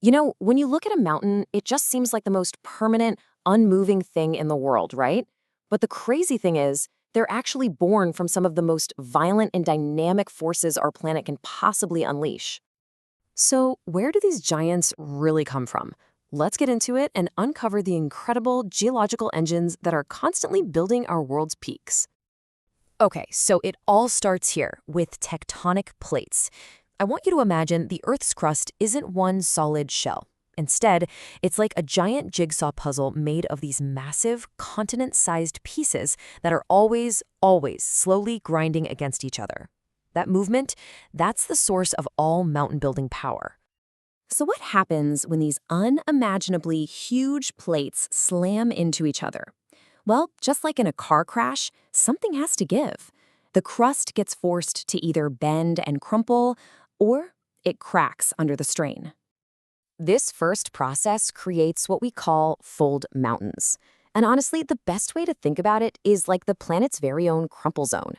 When you look at a mountain, it just seems like the most permanent, unmoving thing in the world, right? But the crazy thing is, they're actually born from some of the most violent and dynamic forces our planet can possibly unleash. So, where do these giants really come from? Let's get into it and uncover the incredible geological engines that are constantly building our world's peaks. Okay, so it all starts here with tectonic plates. I want you to imagine the Earth's crust isn't one solid shell. Instead, it's like a giant jigsaw puzzle made of these massive, continent-sized pieces that are always slowly grinding against each other. That movement, that's the source of all mountain building power. So what happens when these unimaginably huge plates slam into each other? Well, just like in a car crash, something has to give. The crust gets forced to either bend and crumple, or it cracks under the strain. This first process creates what we call fold mountains. And honestly, the best way to think about it is like the planet's very own crumple zone.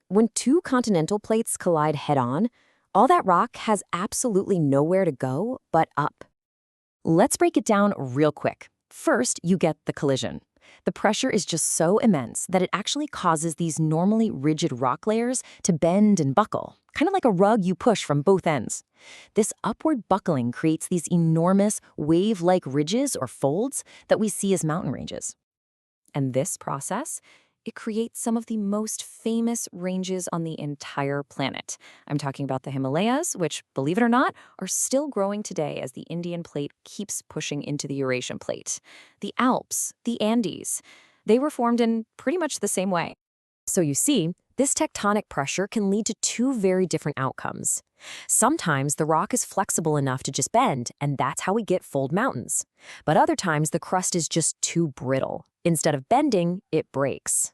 When two continental plates collide head-on, all that rock has absolutely nowhere to go but up. Let's break it down real quick. First, you get the collision. The pressure is just so immense that it actually causes these normally rigid rock layers to bend and buckle, kind of like a rug you push from both ends. This upward buckling creates these enormous wave-like ridges or folds that we see as mountain ranges. And this process, it creates some of the most famous ranges on the entire planet. I'm talking about the Himalayas, which, believe it or not, are still growing today as the Indian plate keeps pushing into the Eurasian plate. The Alps, the Andes, they were formed in pretty much the same way. So you see, this tectonic pressure can lead to two very different outcomes. Sometimes the rock is flexible enough to just bend, and that's how we get fold mountains. But other times the crust is just too brittle. Instead of bending, it breaks.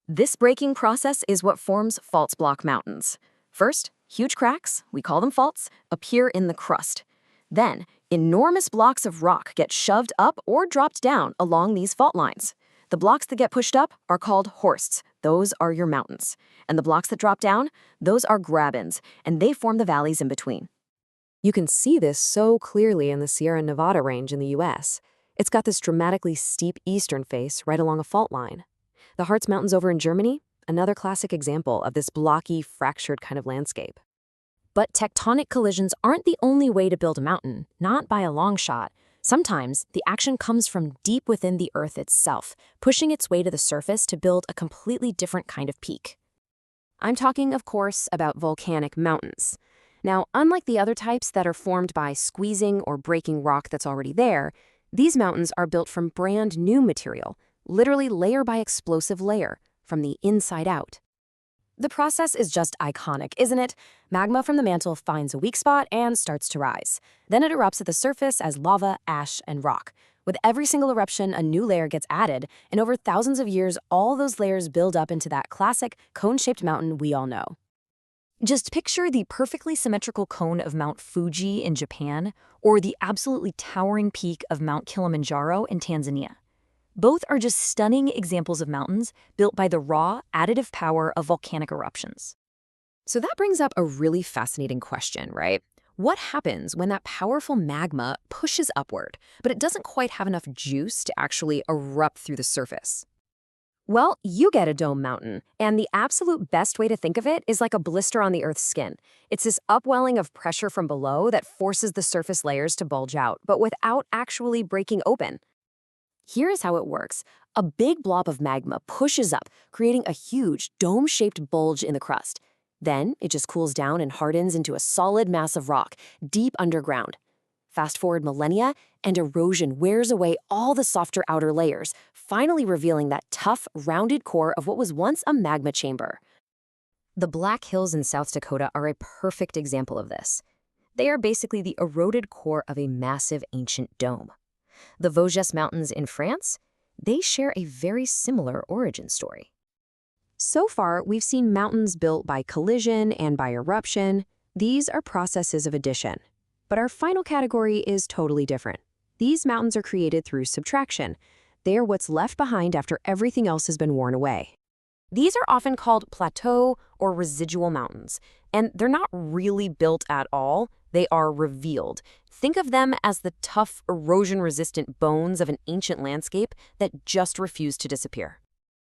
This breaking process is what forms fault block mountains. First, huge cracks, we call them faults, appear in the crust. Then, enormous blocks of rock get shoved up or dropped down along these fault lines. The blocks that get pushed up are called horsts. Those are your mountains. And the blocks that drop down, those are grabens, and they form the valleys in between. You can see this so clearly in the Sierra Nevada range in the US. It's got this dramatically steep eastern face right along a fault line. The Harz Mountains over in Germany, another classic example of this blocky, fractured kind of landscape. But tectonic collisions aren't the only way to build a mountain, not by a long shot. Sometimes, the action comes from deep within the Earth itself, pushing its way to the surface to build a completely different kind of peak. I'm talking, of course, about volcanic mountains. Now, unlike the other types that are formed by squeezing or breaking rock that's already there, these mountains are built from brand new material, literally layer by explosive layer, from the inside out. The process is just iconic, isn't it? Magma from the mantle finds a weak spot and starts to rise. Then it erupts at the surface as lava, ash, and rock. With every single eruption, a new layer gets added, and over thousands of years, all those layers build up into that classic cone-shaped mountain we all know. Just picture the perfectly symmetrical cone of Mount Fuji in Japan, or the absolutely towering peak of Mount Kilimanjaro in Tanzania. Both are just stunning examples of mountains built by the raw, additive power of volcanic eruptions. So that brings up a really fascinating question, right? What happens when that powerful magma pushes upward, but it doesn't quite have enough juice to actually erupt through the surface? Well, you get a dome mountain, and the absolute best way to think of it is like a blister on the Earth's skin. It's this upwelling of pressure from below that forces the surface layers to bulge out, but without actually breaking open. Here is how it works. A big blob of magma pushes up, creating a huge dome-shaped bulge in the crust. Then it just cools down and hardens into a solid mass of rock, deep underground. Fast forward millennia, and erosion wears away all the softer outer layers, finally revealing that tough, rounded core of what was once a magma chamber. The Black Hills in South Dakota are a perfect example of this. They are basically the eroded core of a massive ancient dome. The Vosges Mountains in France, they share a very similar origin story. So far, we've seen mountains built by collision and by eruption. These are processes of addition. But our final category is totally different. These mountains are created through subtraction. They are what's left behind after everything else has been worn away. These are often called plateau or residual mountains, and they're not really built at all. They are revealed. Think of them as the tough, erosion-resistant bones of an ancient landscape that just refuse to disappear.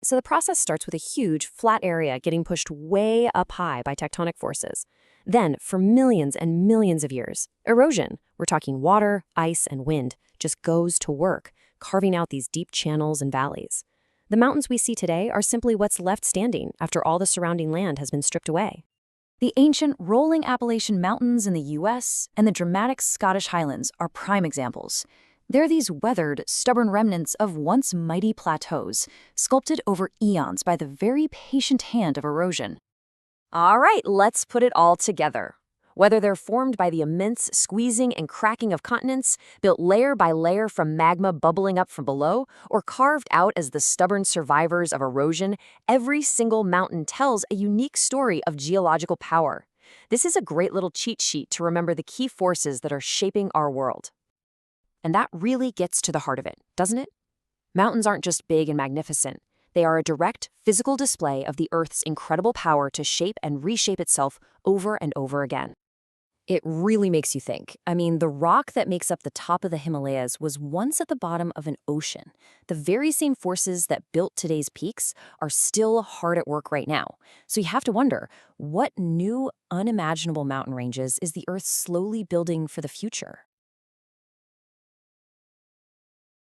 So the process starts with a huge, flat area getting pushed way up high by tectonic forces. Then, for millions and millions of years, erosion, we're talking water, ice, and wind, just goes to work, carving out these deep channels and valleys. The mountains we see today are simply what's left standing after all the surrounding land has been stripped away. The ancient rolling Appalachian Mountains in the U.S. and the dramatic Scottish Highlands are prime examples. They're these weathered, stubborn remnants of once mighty plateaus, sculpted over eons by the very patient hand of erosion. All right, let's put it all together. Whether they're formed by the immense squeezing and cracking of continents, built layer by layer from magma bubbling up from below, or carved out as the stubborn survivors of erosion, every single mountain tells a unique story of geological power. This is a great little cheat sheet to remember the key forces that are shaping our world. And that really gets to the heart of it, doesn't it? Mountains aren't just big and magnificent. They are a direct, physical display of the Earth's incredible power to shape and reshape itself over and over again. It really makes you think. I mean, the rock that makes up the top of the Himalayas was once at the bottom of an ocean. The very same forces that built today's peaks are still hard at work right now. So you have to wonder, what new, unimaginable mountain ranges is the Earth slowly building for the future?